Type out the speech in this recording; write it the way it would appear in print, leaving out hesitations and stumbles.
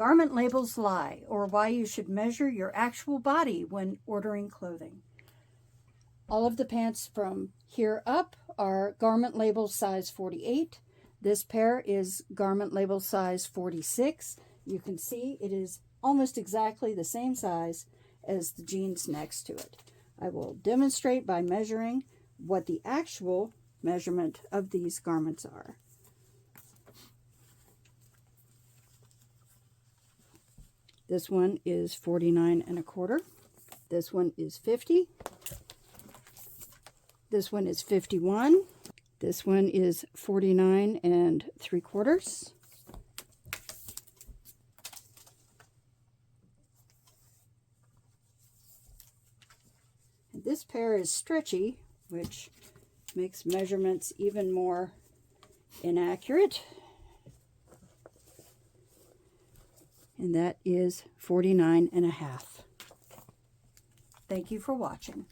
Garment labels lie, or why you should measure your actual body when ordering clothing. All of the pants from here up are garment label size 48. This pair is garment label size 46. You can see it is almost exactly the same size as the jeans next to it. I will demonstrate by measuring what the actual measurement of these garments are. This one is 49 1/4. This one is 50. This one is 51. This one is 49 3/4. And this pair is stretchy, which makes measurements even more inaccurate. And that is 49 1/2. Thank you for watching.